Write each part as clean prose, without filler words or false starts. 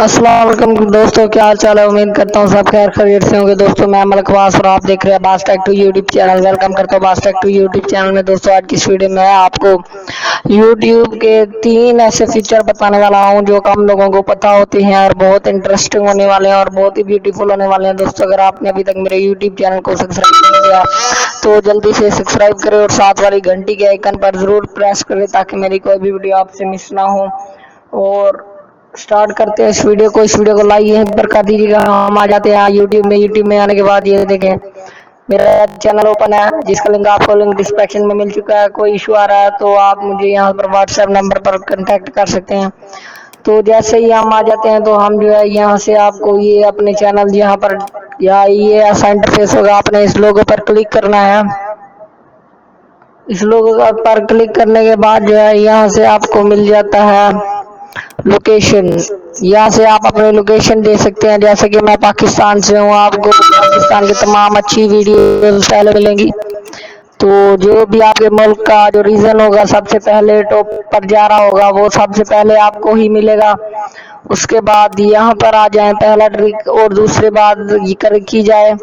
अस्सलाम वालेकुम दोस्तों, क्या हाल चाल है। उम्मीद करता हूँ सब खैर खैरियत से होंगे। दोस्तों मैं मलकवास और आप देख रहे हैं boss tech two YouTube channel. Welcome करता हूँ बास टेक टू यूट्यूब चैनल में। दोस्तों आज की इस वीडियो में आपको यूट्यूब के 3 ऐसे फीचर बताने वाला हूँ जो कम लोगों को पता होते हैं और बहुत इंटरेस्टिंग होने वाले हैं और बहुत ही ब्यूटीफुल होने वाले हैं। दोस्तों अगर आपने अभी तक मेरे यूट्यूब चैनल को सब्सक्राइब नहीं किया तो जल्दी से सब्सक्राइब करें और साथ वाली घंटी के आइकन पर जरूर प्रेस करें ताकि मेरी कोई भी वीडियो आपसे मिस ना हो। और स्टार्ट करते हैं इस वीडियो को। लाइक यहीं पर कर दीजिएगा। हम आ जाते हैं यूट्यूब में आने के बाद ये देखें मेरा चैनल ओपन है जिसका लिंक आपको लिंक डिस्क्रिप्शन में मिल चुका है। कोई इशू आ रहा है तो आप मुझे यहाँ पर व्हाट्सएप नंबर पर कांटेक्ट कर सकते हैं। तो जैसे ही हम आ जाते हैं तो हम जो है यहाँ से आपको ये अपने चैनल यहाँ पर या ये ऐसा इंटरफेस होगा। आपने इस लोगो पर क्लिक करना है। इस लोगो पर क्लिक करने के बाद जो है यहाँ से आपको मिल जाता है लोकेशन। यहाँ से आप अपने लोकेशन दे सकते हैं। जैसे कि मैं पाकिस्तान से हूँ, आपको पाकिस्तान की तमाम अच्छी वीडियो पहले मिलेंगी। तो जो भी आपके मुल्क का जो रीजन होगा सबसे पहले टॉप पर जा रहा होगा वो सबसे पहले आपको ही मिलेगा। उसके बाद यहाँ पर आ जाए पहला ट्रिक और दूसरे बात की जाए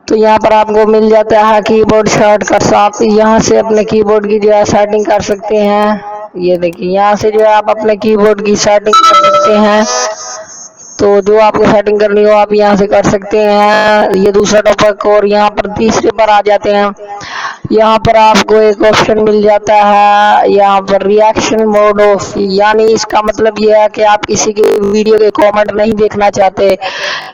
तो यहाँ पर आपको मिल जाता है कीबोर्ड शॉर्टकट्स। आप यहाँ से अपने कीबोर्ड की जो है सेटिंग कर सकते हैं। ये देखिए यहाँ से जो है आप अपने कीबोर्ड की सेटिंग कर सकते हैं। तो जो आपको सेटिंग करनी हो आप यहाँ से कर सकते हैं। ये दूसरा टॉपिक। और यहाँ पर तीसरे पर आ जाते हैं। यहाँ पर आपको एक ऑप्शन मिल जाता है यहाँ पर रिएक्शन मोड ऑफ, यानी इसका मतलब ये है कि आप किसी की वीडियो के कमेंट नहीं देखना चाहते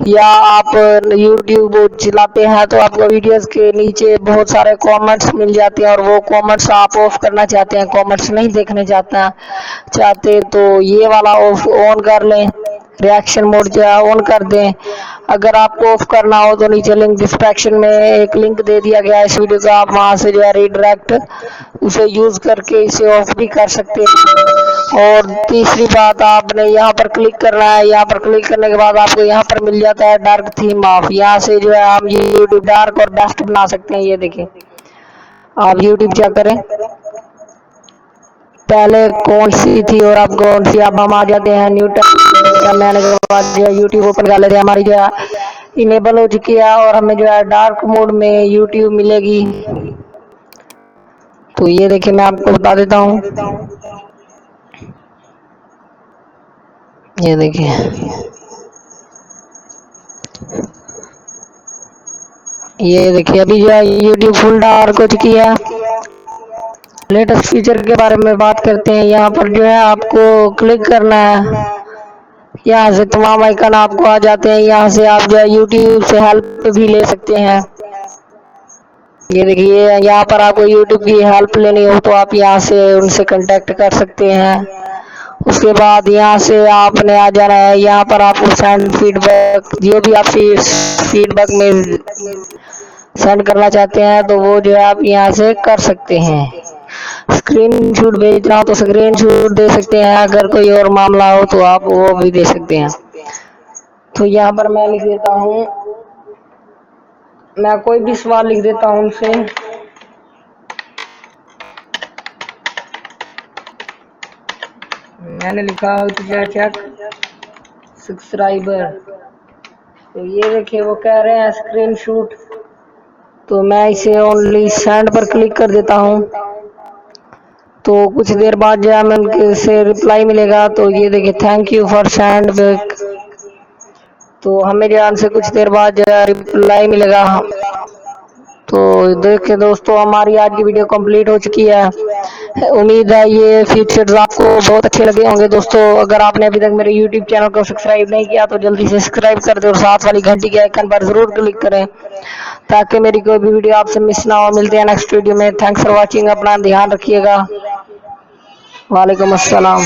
या आप यूट्यूब चलाते हैं तो आपको वीडियोस के नीचे बहुत सारे कमेंट्स मिल जाते हैं और वो कमेंट्स आप ऑफ करना चाहते हैं, कमेंट्स नहीं देखने चाहते तो ये वाला ऑफ ऑन कर लें। रिएक्शन मोड जो है ऑन कर दें। अगर आपको ऑफ करना हो तो नीचे लिंक डिस्क्रिप्शन में एक लिंक दे दिया गया है इस वीडियो का, आप वहां से जो है रिडायरेक्ट उसे यूज करके इसे ऑफ भी कर सकते हैं। और तीसरी बात आपने यहाँ पर क्लिक करना है। यहाँ पर क्लिक करने के बाद आपको यहाँ पर मिल जाता है डार्क थीम ऑफ। यहाँ से जो है हम यूट्यूब डार्क और बेस्ट बना सकते हैं। ये देखिए आप यूट्यूब चेक करें पहले कौन सी थी और अब कौन सी। अब हम आ जाते हैं न्यू मैंने के बाद जो है यूट्यूब ओपन कर लेते हैं। हमारी जो है इनेबल हो चुकी है और हमें जो है डार्क मोड में यूट्यूब मिलेगी। तो ये देखिए मैं आपको बता देता हूँ। ये देखिए अभी जो है यूट्यूब फुल डार्क हो चुकी है। लेटेस्ट फीचर के बारे में बात करते हैं। यहाँ पर जो है आपको क्लिक करना है। यहाँ से तमाम आइकन आपको आ जाते हैं। यहाँ से आप जो है यूट्यूब से हेल्प भी ले सकते हैं। ये देखिए यहाँ पर आपको यूट्यूब की हेल्प लेनी हो तो आप यहाँ से उनसे कांटेक्ट कर सकते हैं। उसके बाद यहाँ से आपने आ जाना है। यहाँ पर आपको सेंड फीडबैक, जो भी आप फीडबैक में सेंड करना चाहते हैं तो वो जो है आप यहाँ से कर सकते हैं। स्क्रीन शॉट भेजना हो तो स्क्रीन शॉट दे सकते हैं। अगर कोई और मामला हो तो आप वो भी दे सकते हैं। तो यहाँ पर मैं लिख देता हूँ, मैं कोई भी सवाल लिख देता हूँ उनसे। मैंने लिखा चेक सब्सक्राइबर। तो ये देखिए वो कह रहे हैं स्क्रीन शॉट, तो मैं इसे ओनली सेंड पर क्लिक कर देता हूँ। तो कुछ देर बाद जो है उनके से रिप्लाई मिलेगा। तो ये देखिए thank you for send back. तो हमें जो है कुछ देर बाद जो है रिप्लाई मिलेगा। तो देखिए दोस्तों हमारी आज की वीडियो कंप्लीट हो चुकी है। उम्मीद है ये फीचर्स आपको बहुत अच्छे लगे होंगे। दोस्तों अगर आपने अभी तक मेरे यूट्यूब चैनल को सब्सक्राइब नहीं किया तो जल्दी से सब्सक्राइब कर दे और साथ वाली घंटी के आइकन पर जरूर क्लिक करें ताकि मेरी कोई भी वीडियो आपसे मिस ना हो। मिलते हैं नेक्स्ट वीडियो में। Thanks for watching. अपना ध्यान रखिएगा। वालेकुम अस्सलाम।